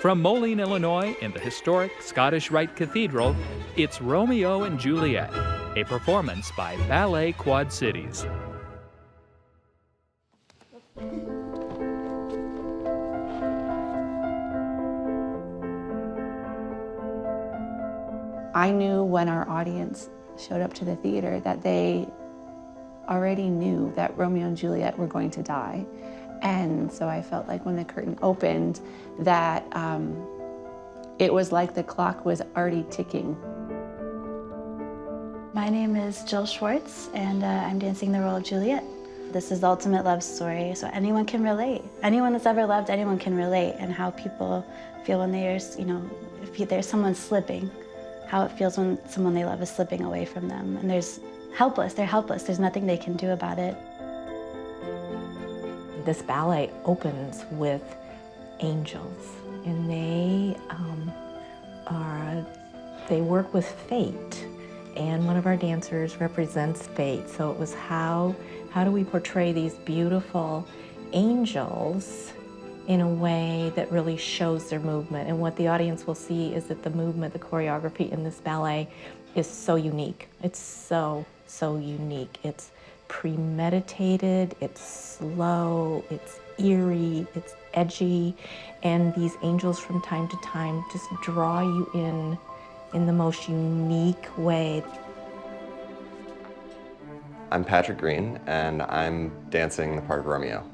From Moline, Illinois, in the historic Scottish Rite Cathedral, it's Romeo and Juliet, a performance by Ballet Quad Cities. I knew when our audience showed up to the theater that they already knew that Romeo and Juliet were going to die. And so I felt like when the curtain opened that it was like the clock was already ticking. My name is Jill Schwartz, and I'm dancing the role of Juliet. This is the ultimate love story, so anyone can relate. Anyone that's ever loved anyone can relate, and how people feel when there's, if there's someone slipping, how it feels when someone they love is slipping away from them. And they're helpless, there's nothing they can do about it. This ballet opens with angels, and they work with fate, and one of our dancers represents fate. So it was how do we portray these beautiful angels in a way that really shows their movement. And what the audience will see is that the movement, the choreography in this ballet is so unique. It's so unique. It's premeditated, it's slow, it's eerie, it's edgy, and these angels from time to time just draw you in the most unique way. I'm Patrick Green, and I'm dancing the part of Romeo.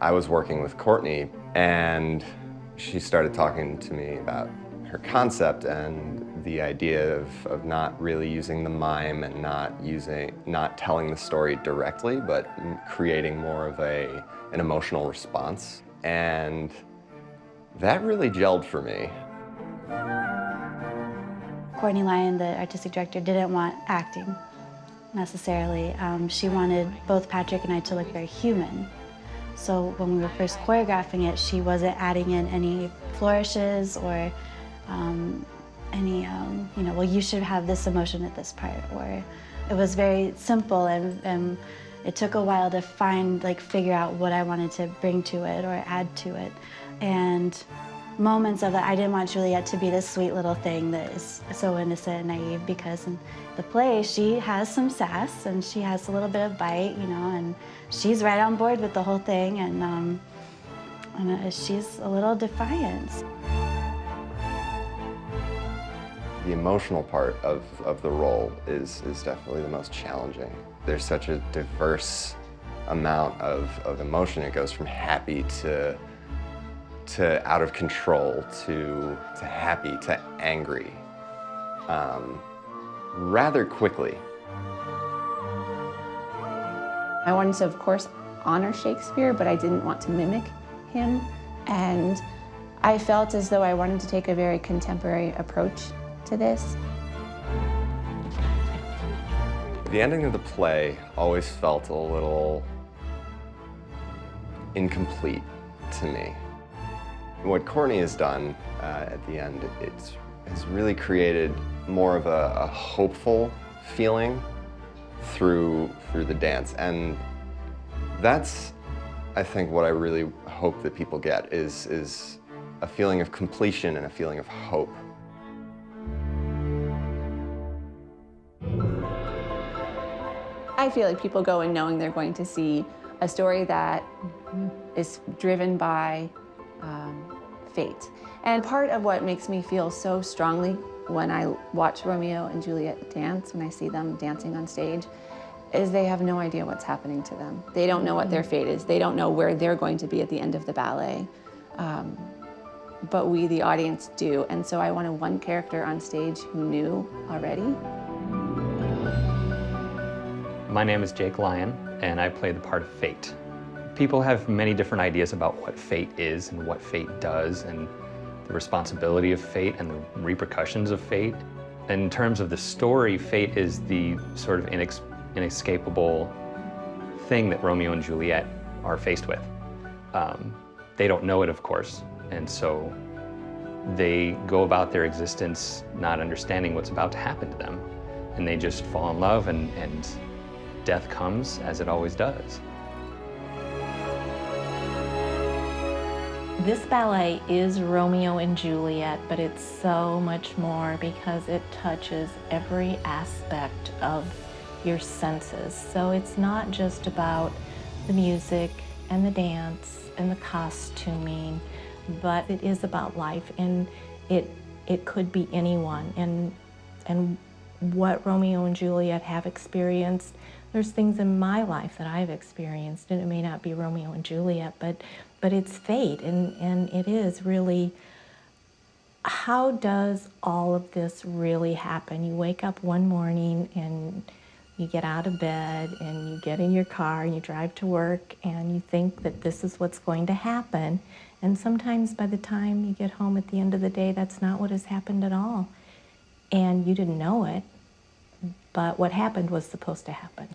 I was working with Courtney, and she started talking to me about her concept and the idea of not really using the mime and not telling the story directly, but creating more of an emotional response. And that really gelled for me. Courtney Lyon, the artistic director, didn't want acting necessarily. She wanted both Patrick and I to look very human. So when we were first choreographing it, she wasn't adding in any flourishes or any, well, you should have this emotion at this part. Or it was very simple, and it took a while to figure out what I wanted to bring to it or add to it. And moments of that, I didn't want Juliet to be this sweet little thing that is so innocent and naive, because in the play, she has some sass and she has a little bit of bite, and she's right on board with the whole thing, and she's a little defiant. The emotional part of the role is definitely the most challenging. There's such a diverse amount of emotion. It goes from happy to out of control to happy to angry rather quickly. I wanted to, of course, honor Shakespeare, but I didn't want to mimic him. And I felt as though I wanted to take a very contemporary approach to this. The ending of the play always felt a little incomplete to me. What Courtney has done at the end, it's really created more of a hopeful feeling through the dance. And that's, I think, what I really hope that people get is a feeling of completion and a feeling of hope. I feel like people go in knowing they're going to see a story that is driven by fate. And part of what makes me feel so strongly when I watch Romeo and Juliet dance, when I see them dancing on stage, is they have no idea what's happening to them. They don't know what their fate is. They don't know where they're going to be at the end of the ballet. But we, the audience, do. And so I wanted one character on stage who knew already. My name is Jake Lyon, and I play the part of Fate. People have many different ideas about what fate is and what fate does, and the responsibility of fate and the repercussions of fate. In terms of the story, fate is the sort of inescapable thing that Romeo and Juliet are faced with. They don't know it, of course, and so they go about their existence not understanding what's about to happen to them, and they just fall in love, and death comes, as it always does. This ballet is Romeo and Juliet, but it's so much more because it touches every aspect of your senses. So it's not just about the music and the dance and the costuming, but it is about life, and it could be anyone. And what Romeo and Juliet have experienced, there's things in my life that I've experienced, and it may not be Romeo and Juliet, but it's fate, and it is really, how does all of this really happen? You wake up one morning and you get out of bed and you get in your car and you drive to work and you think that this is what's going to happen. And sometimes by the time you get home at the end of the day, that's not what has happened at all. And you didn't know it, but what happened was supposed to happen.